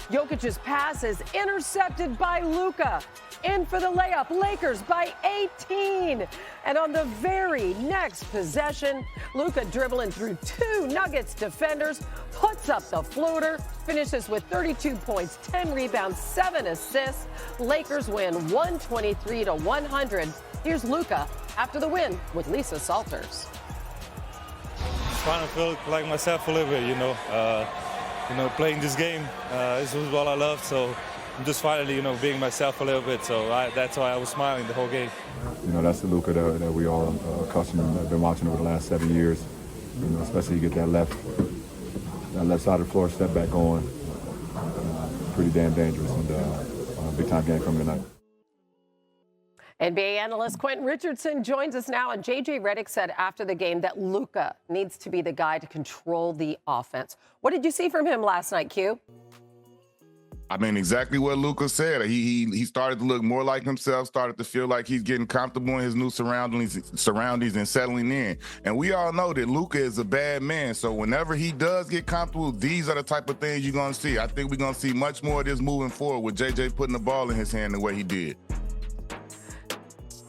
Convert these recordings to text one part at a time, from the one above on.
Jokic's pass is intercepted by Luka. In for the layup, Lakers by 18. And on the very next possession, Luka dribbling through two Nuggets defenders, puts up the floater, finishes with 32 points, 10 rebounds, 7 assists. Lakers win 123-100. Here's Luka after the win with Lisa Salters. Trying to feel like myself a little bit, playing this game. This was all I loved, so I'm just finally, being myself a little bit. So that's why I was smiling the whole game. That's the Luka that we all accustomed to, been watching over the last 7 years. Especially you get that left side of the floor step back on. Pretty damn dangerous, and big time game coming tonight. NBA analyst Quentin Richardson joins us now, and J.J. Redick said after the game that Luka needs to be the guy to control the offense. What did you see from him last night, Q? I mean, exactly what Luka said. He started to look more like himself, started to feel like he's getting comfortable in his new surroundings and settling in. And we all know that Luka is a bad man, so whenever he does get comfortable, these are the type of things you're going to see. I think we're going to see much more of this moving forward with J.J. putting the ball in his hand the way he did.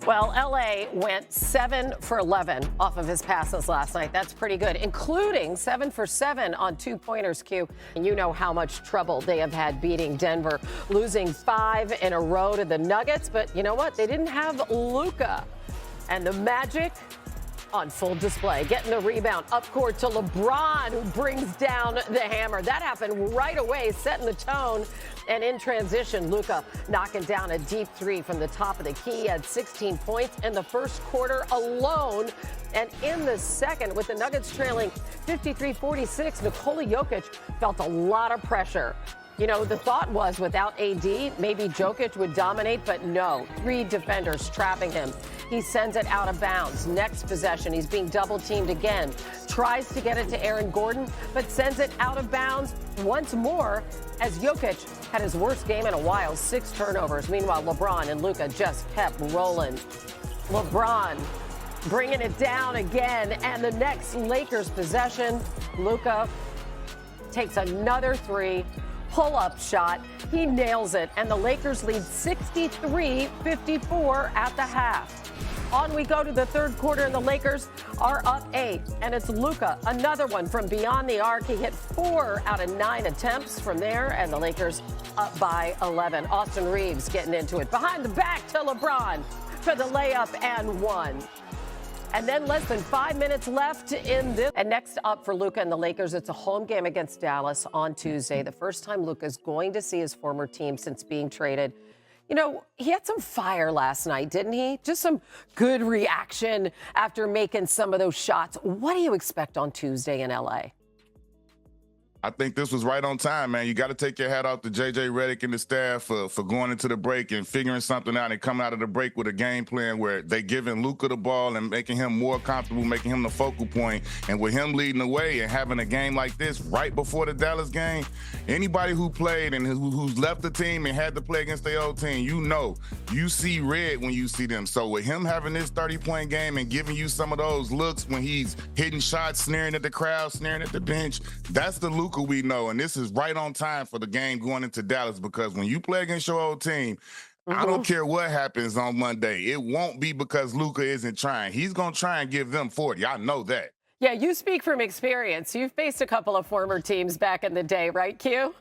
Well, L.A. went 7 for 11 off of his passes last night. That's pretty good, including 7 for 7 on two-pointers, Q. And you know how much trouble they have had beating Denver, losing 5 in a row to the Nuggets. But you know what? They didn't have Luka. And the Magic on full display, getting the rebound up court to LeBron, who brings down the hammer. That happened right away, setting the tone. And in transition, Luka knocking down a deep three from the top of the key. He had 16 points in the first quarter alone. And in the second, with the Nuggets trailing 53-46, Nikola Jokic felt a lot of pressure. The thought was without AD, maybe Jokic would dominate, but no. 3 defenders trapping him. He sends it out of bounds. Next possession, he's being double-teamed again. Tries to get it to Aaron Gordon, but sends it out of bounds once more as Jokic had his worst game in a while, 6 turnovers. Meanwhile, LeBron and Luka just kept rolling. LeBron bringing it down again, and the next Lakers possession, Luka takes another 3. Pull-up shot. He nails it, and the Lakers lead 63-54 at the half. On we go to the third quarter, and the Lakers are up 8. And it's Luka, another one from beyond the arc. He hit 4 out of 9 attempts from there, and the Lakers up by 11. Austin Reeves getting into it. Behind the back to LeBron for the layup and 1. And then less than 5 minutes left in this. And next up for Luka and the Lakers, it's a home game against Dallas on Tuesday. The first time Luka's going to see his former team since being traded. He had some fire last night, didn't he? Just some good reaction after making some of those shots. What do you expect on Tuesday in L.A.? I think this was right on time, man. You got to take your hat off to J.J. Redick and the staff for going into the break and figuring something out and coming out of the break with a game plan where they giving Luka the ball and making him more comfortable, making him the focal point. And with him leading the way and having a game like this right before the Dallas game, anybody who played and who's left the team and had to play against their old team, you see red when you see them. So with him having this 30-point game and giving you some of those looks when he's hitting shots, sneering at the crowd, sneering at the bench, that's the Luka we know, and this is right on time for the game going into Dallas, because when you play against your old team, I don't care what happens on Monday. It won't be because Luka isn't trying. He's going to try and give them 40. I know that. Yeah, you speak from experience. You've faced a couple of former teams back in the day, right, Q?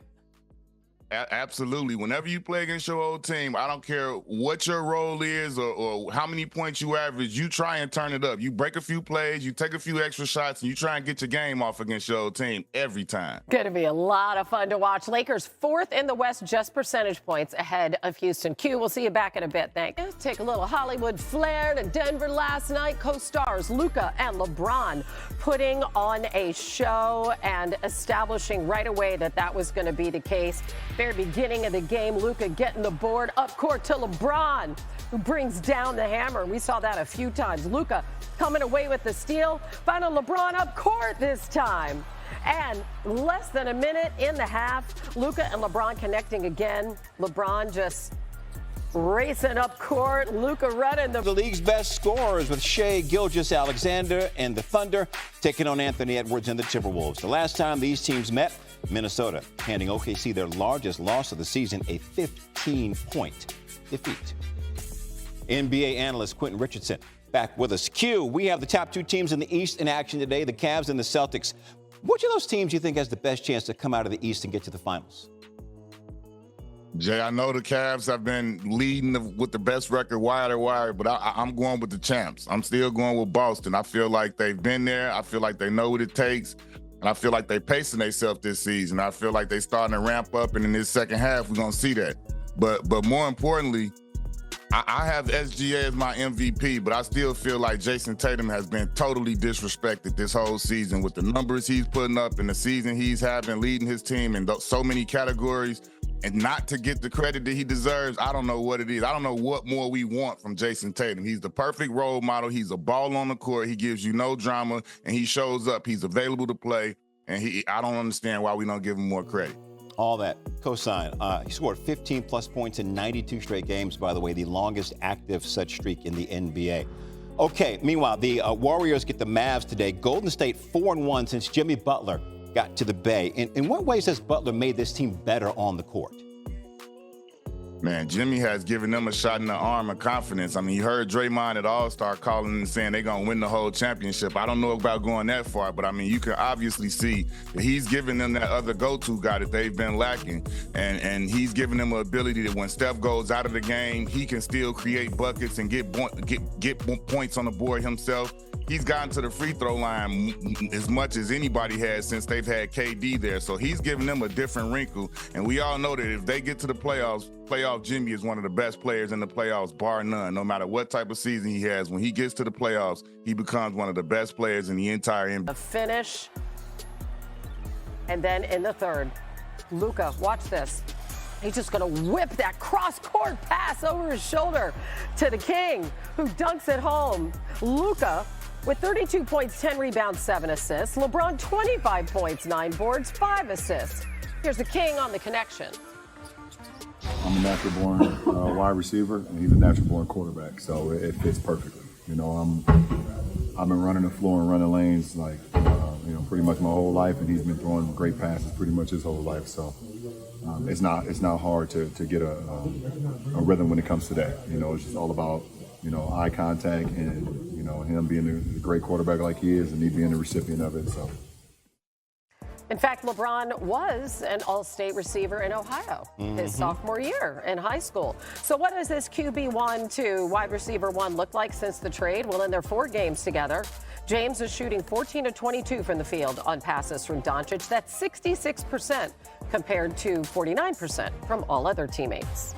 Absolutely. Whenever you play against your old team, I don't care what your role is or how many points you average, you try and turn it up. You break a few plays, you take a few extra shots, and you try and get your game off against your old team every time. Going to be a lot of fun to watch. Lakers 4th in the West, just percentage points ahead of Houston. Q, we'll see you back in a bit. Thanks. Take a little Hollywood flair to Denver last night. Co-stars Luka and LeBron putting on a show and establishing right away that was going to be the case. Very beginning of the game, Luka getting the board up court to LeBron, who brings down the hammer. We saw that a few times. Luka coming away with the steal. Final LeBron up court this time. And less than a minute in the half, Luka and LeBron connecting again. LeBron just racing up court. Luka running the league's best scorers with Shai Gilgeous-Alexander and the Thunder taking on Anthony Edwards and the Timberwolves. The last time these teams met Minnesota handing OKC their largest loss of the season, a 15-point defeat. NBA analyst Quentin Richardson back with us. Q, we have the top two teams in the East in action today, the Cavs and the Celtics. Which of those teams do you think has the best chance to come out of the East and get to the finals? Jay, I know the Cavs have been leading with the best record wire to wire, but I'm going with the champs. I'm still going with Boston. I feel like they've been there. I feel like they know what it takes. And I feel like they're pacing themselves this season. I feel like they're starting to ramp up, and in this second half, we're going to see that. But more importantly, I have SGA as my MVP, but I still feel like Jason Tatum has been totally disrespected this whole season with the numbers he's putting up and the season he's having, leading his team in so many categories, and not to get the credit that he deserves. I don't know what it is. I don't know what more we want from Jason Tatum. He's the perfect role model. He's a ball on the court. He gives you no drama, and he shows up. He's available to play, and I don't understand why we don't give him more credit. All that cosign. He scored 15-plus points in 92 straight games, by the way, the longest active such streak in the NBA. Okay, meanwhile, the Warriors get the Mavs today. Golden State 4-1 since Jimmy Butler got to the Bay. In what ways has Butler made this team better on the court? Man, Jimmy has given them a shot in the arm of confidence. I mean, you heard Draymond at All-Star calling and saying they're going to win the whole championship. I don't know about going that far, but I mean, you can obviously see that he's giving them that other go-to guy that they've been lacking. And he's giving them an ability that when Steph goes out of the game, he can still create buckets and get points on the board himself. He's gotten to the free throw line as much as anybody has since they've had KD there. So he's giving them a different wrinkle. And we all know that if they get to the playoff Jimmy is one of the best players in the playoffs, bar none. No matter what type of season he has, when he gets to the playoffs, he becomes one of the best players in the entire NBA. A finish. And then in the third, Luka, watch this. He's just going to whip that cross-court pass over his shoulder to the King, who dunks it home. Luka with 32 points, 10 rebounds, 7 assists. LeBron, 25 points, 9 boards, 5 assists. Here's the King on the connection. I'm a natural-born wide receiver, and he's a natural-born quarterback, so it fits perfectly. You know, I've been running the floor and running lanes like pretty much my whole life, and he's been throwing great passes pretty much his whole life. So it's not hard to get a rhythm when it comes to that. You know, it's just all about eye contact and him being a great quarterback like he is, and me being the recipient of it. So. In fact, LeBron was an all-state receiver in Ohio his sophomore year in high school. So what does this QB1 to wide receiver 1 look like since the trade? Well, in their 4 games together, James is shooting 14 of 22 from the field on passes from Doncic. That's 66% compared to 49% from all other teammates.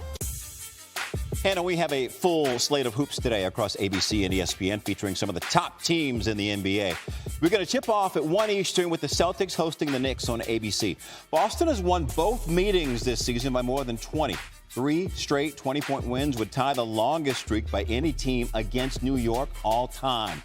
Hannah, we have a full slate of hoops today across ABC and ESPN featuring some of the top teams in the NBA. We're going to tip off at 1 Eastern with the Celtics hosting the Knicks on ABC. Boston has won both meetings this season by more than 20. 3 straight 20-point wins would tie the longest streak by any team against New York all time.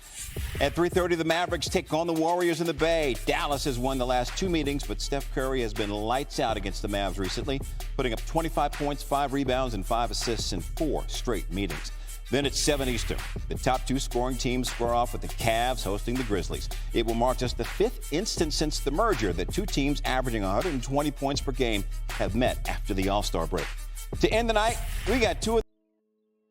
At 3:30, the Mavericks take on the Warriors in the Bay. Dallas has won the last 2 meetings, but Steph Curry has been lights out against the Mavs recently, putting up 25 points, 5 rebounds, and 5 assists in 4 straight meetings. Then at 7 Eastern, the top 2 scoring teams square off with the Cavs hosting the Grizzlies. It will mark just the 5th instance since the merger that 2 teams averaging 120 points per game have met after the All-Star break. To end the night, we got 2 of